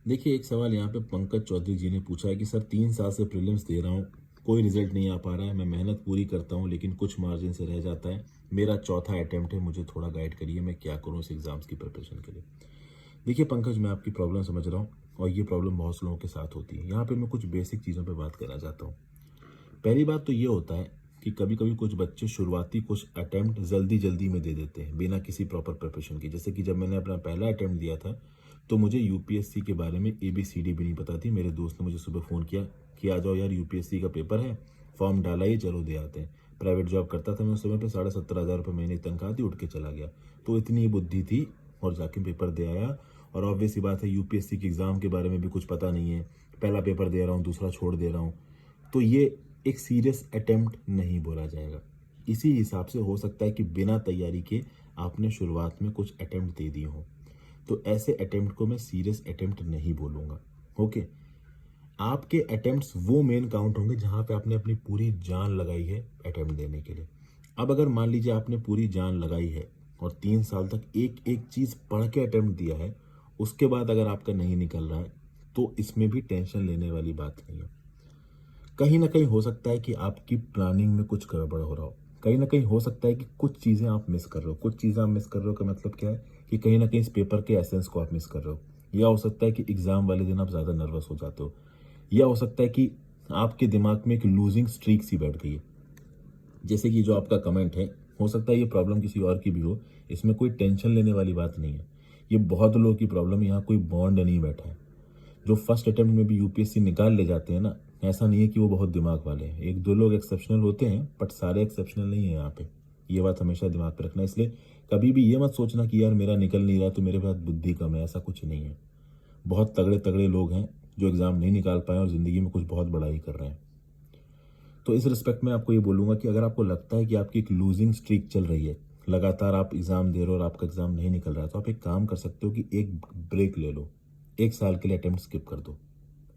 देखिए, एक सवाल यहाँ पे पंकज चौधरी जी ने पूछा है कि सर 3 साल से प्रीलिम्स दे रहा हूँ, कोई रिजल्ट नहीं आ पा रहा है, मैं मेहनत पूरी करता हूँ लेकिन कुछ मार्जिन से रह जाता है। मेरा चौथा अटेम्प्ट है, मुझे थोड़ा गाइड करिए, मैं क्या करूँ इस एग्ज़ाम्स की प्रिपरेशन के लिए। देखिए पंकज, मैं आपकी प्रॉब्लम समझ रहा हूँ और ये प्रॉब्लम बहुत से लोगों के साथ होती है। यहाँ पे मैं कुछ बेसिक चीज़ों पे बात करना चाहता हूँ। पहली बात तो ये होता है कि कभी-कभी कुछ बच्चे शुरुआती कुछ अटेम्प्ट जल्दी-जल्दी में दे देते हैं, बिना किसी प्रॉपर प्रिपरेशन के। जैसे कि जब मैंने अपना पहला अटेम्प्ट दिया था, तो मुझे यूपीएससी के बारे में एबीसीडी भी नहीं पता थी। मेरे दोस्त ने मुझे सुबह फ़ोन किया कि आ जाओ यार, यूपीएससी का पेपर है, फॉर्म डाला ही, चलो दे आते हैं। प्राइवेट जॉब करता था मैं उस समय पे, 17,500 रुपये महीने की तनख्वाह थी, उठ के चला गया। तो इतनी बुद्धि थी और जाके पेपर दे आया। और ऑब्वियस सी बात है, यूपीएससी के एग्ज़ाम के बारे में भी कुछ पता नहीं है। पहला पेपर दे रहा हूँ, दूसरा छोड़ दे रहा हूँ। तो ये एक सीरियस अटेम्प्ट नहीं बोला जाएगा। इसी हिसाब से हो सकता है कि बिना तैयारी के आपने शुरुआत में कुछ अटेम्प्ट दे दिए हों, तो ऐसे अटेम्प्ट को मैं सीरियस अटेम्प्ट नहीं बोलूँगा। ओके, आपके अटेम्प्ट्स वो मेन काउंट होंगे जहाँ पे आपने अपनी पूरी जान लगाई है अटेम्प्ट देने के लिए। अब अगर मान लीजिए आपने पूरी जान लगाई है और 3 साल तक एक एक चीज़ पढ़ के अटेम्प्ट दिया है, उसके बाद अगर आपका नहीं निकल रहा है, तो इसमें भी टेंशन लेने वाली बात नहीं है। कहीं ना कहीं हो सकता है कि आपकी प्लानिंग में कुछ गड़बड़ हो रहा हो। कहीं ना कहीं हो सकता है कि कुछ चीज़ें आप मिस कर रहे हो। कुछ चीज़ें आप मिस कर रहे हो का मतलब क्या है कि कहीं ना कहीं इस पेपर के एसेंस को आप मिस कर रहे हो। या हो सकता है कि एग्ज़ाम वाले दिन आप ज़्यादा नर्वस हो जाते हो। या हो सकता है कि आपके दिमाग में एक लूजिंग स्ट्रीक सी बैठ गई है। जैसे कि जो आपका कमेंट है, हो सकता है ये प्रॉब्लम किसी और की भी हो। इसमें कोई टेंशन लेने वाली बात नहीं है। ये बहुत लोगों की प्रॉब्लम है, यहाँ कोई बॉन्ड नहीं बैठा है। जो फर्स्ट अटेम्प्ट में भी यूपीएससी निकाल ले जाते हैं ना, ऐसा नहीं है कि वो बहुत दिमाग वाले हैं। एक दो लोग एक्सेप्शनल होते हैं, बट सारे एक्सेप्शनल नहीं है यहाँ पे। ये बात हमेशा दिमाग पे रखना। इसलिए कभी भी ये मत सोचना कि यार मेरा निकल नहीं रहा तो मेरे पास बुद्धि कम है, ऐसा कुछ नहीं है। बहुत तगड़े तगड़े लोग हैं जो एग्जाम नहीं निकाल पाए और जिंदगी में कुछ बहुत बड़ा ही कर रहे हैं। तो इस रिस्पेक्ट में आपको ये बोलूंगा कि अगर आपको लगता है कि आपकी एक लूजिंग स्ट्रीक चल रही है, लगातार आप एग्जाम दे रहे हो और आपका एग्जाम नहीं निकल रहा है, तो आप एक काम कर सकते हो कि एक ब्रेक ले लो। 1 साल के लिए अटेम्प्ट स्किप कर दो,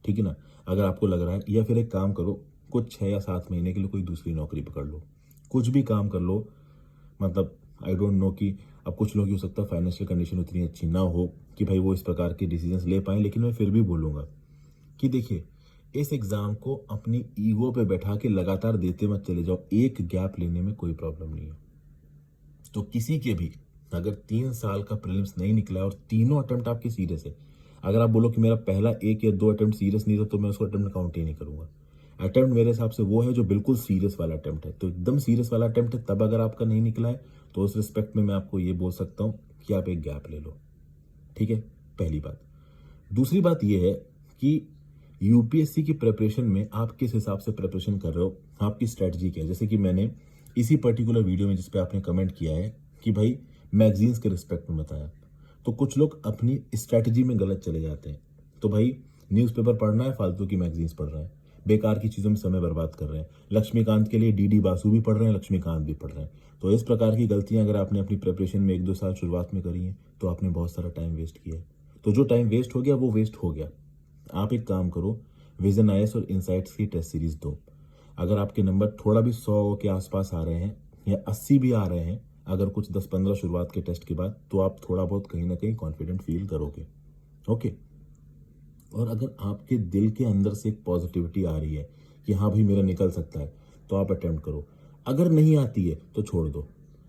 ठीक है ना? अगर आपको लग रहा है, या फिर एक काम करो, कुछ 6 या 7 महीने के लिए कोई दूसरी नौकरी पकड़ लो, कुछ भी काम कर लो। मतलब आई डोंट नो कि अब कुछ लोग, हो सकता है फाइनेंशियल कंडीशन उतनी अच्छी ना हो कि भाई वो इस प्रकार के डिसीजंस ले पाए, लेकिन मैं फिर भी बोलूँगा कि देखिए, इस एग्ज़ाम को अपनी ईगो पे बैठा के लगातार देते मत चले जाओ। एक गैप लेने में कोई प्रॉब्लम नहीं है। तो किसी के भी अगर 3 साल का प्रीलिम्स नहीं निकला है और तीनों अटेम्प्ट आपके सीरियस है, अगर आप बोलो कि मेरा पहला 1 या 2 अटेम्प्ट सीरियस नहीं था, तो मैं उसको अटेम्प्ट काउंट ही नहीं करूंगा। अटेम्प्ट मेरे हिसाब से वो है जो बिल्कुल सीरियस वाला अटेम्प्ट है। तो एकदम सीरियस वाला अटेम्प्ट है, तब अगर आपका नहीं निकला है, तो उस रिस्पेक्ट में मैं आपको ये बोल सकता हूँ कि आप एक गैप ले लो। ठीक है, पहली बात। दूसरी बात यह है कि यूपीएससी की प्रिपरेशन में आप किस हिसाब से प्रिपरेशन कर रहे हो, आपकी स्ट्रेटजी क्या है। जैसे कि मैंने इसी पर्टिकुलर वीडियो में, जिसपे आपने कमेंट किया है कि भाई मैगजीन्स के रिस्पेक्ट में बताया, तो कुछ लोग अपनी स्ट्रेटजी में गलत चले जाते हैं। तो भाई, न्यूज़पेपर पढ़ना है, फालतू की मैगजीन्स पढ़ रहे हैं, बेकार की चीज़ों में समय बर्बाद कर रहे हैं। लक्ष्मीकांत के लिए डीडी बासु भी पढ़ रहे हैं, लक्ष्मीकांत भी पढ़ रहे हैं। तो इस प्रकार की गलतियां अगर आपने अपनी प्रिपरेशन में 1-2 साल शुरुआत में करी हैं, तो आपने बहुत सारा टाइम वेस्ट किया है। तो जो टाइम वेस्ट हो गया वो वेस्ट हो गया। आप एक काम करो, विजन आईएएस और इनसाइट्स की टेस्ट सीरीज दो। अगर आपके नंबर थोड़ा भी 100 के आसपास आ रहे हैं या 80 भी आ रहे हैं, अगर कुछ 10-15 शुरुआत के टेस्ट के बाद, तो आप थोड़ा बहुत कहीं ना कहीं कॉन्फिडेंट फील करोगे। ओके। और अगर आपके दिल के अंदर से एक पॉजिटिविटी आ रही है कि हाँ भाई मेरा निकल सकता है, तो आप अटेम्प्ट करो। अगर नहीं आती है तो छोड़ दो।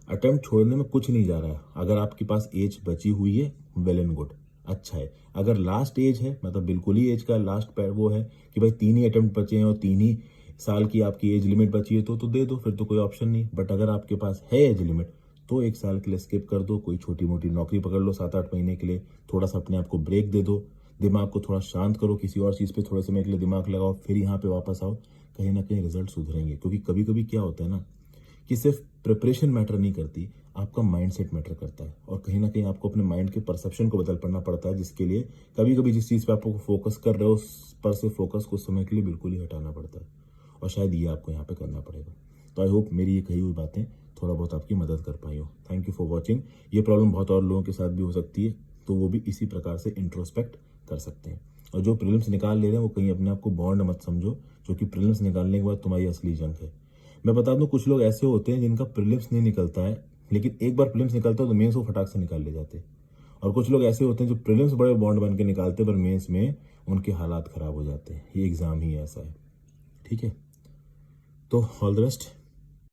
अटेम्प्ट छोड़ने में कुछ नहीं जा रहा है। अगर आपके पास एज बची हुई है, वेल एंड गुड, अच्छा है। अगर लास्ट एज है, मतलब बिल्कुल ही एज का लास्ट वो है कि भाई 3 ही अटेम्प्ट बचे हैं और 3 ही साल की आपकी एज लिमिट बची है, तो दे दो, फिर तो कोई ऑप्शन नहीं। बट अगर आपके पास है एज लिमिट, तो 1 साल के लिए स्किप कर दो। कोई छोटी मोटी नौकरी पकड़ लो 7-8 महीने के लिए, थोड़ा सा अपने आप को ब्रेक दे दो, दिमाग को थोड़ा शांत करो, किसी और चीज़ पे थोड़े समय के लिए दिमाग लगाओ, फिर यहाँ पे वापस आओ। कहीं ना कहीं रिजल्ट सुधरेंगे। क्योंकि कभी कभी क्या होता है ना, कि सिर्फ प्रिपरेशन मैटर नहीं करती, आपका माइंडसेट मैटर करता है। और कहीं ना कहीं आपको अपने माइंड के परसेप्शन को बदल पड़ना पड़ता है, जिसके लिए कभी कभी जिस चीज़ पे आपको फोकस कर रहे हो, उस पर से फोकस कुछ समय के लिए बिल्कुल ही हटाना पड़ता है। और शायद ये आपको यहाँ पे करना पड़ेगा। तो आई होप मेरी ये कही हुई बातें थोड़ा बहुत आपकी मदद कर पाई हो। Thank you for watching. ये प्रॉब्लम बहुत और लोगों के साथ भी हो सकती है, तो वो भी इसी प्रकार से इंट्रोस्पेक्ट कर सकते हैं। और जो प्रीलिम्स निकाल ले रहे हैं, वो कहीं अपने आप को बॉन्ड मत समझो, जो कि प्रीलिम्स निकालने के बाद तुम्हारी असली जंग है। मैं बता दूं, कुछ लोग ऐसे होते हैं जिनका प्रीलिम्स नहीं निकलता है, लेकिन एक बार प्रीलिम्स निकलता है तो मेंस वो फटाक से निकाल ले जाते हैं। और कुछ लोग ऐसे होते हैं जो प्रीलिम्स बड़े बॉन्ड बन के निकालते हैं पर मेंस में उनके हालात ख़राब हो जाते हैं। ये एग्ज़ाम ही ऐसा है। ठीक है, तो ऑल द बेस्ट।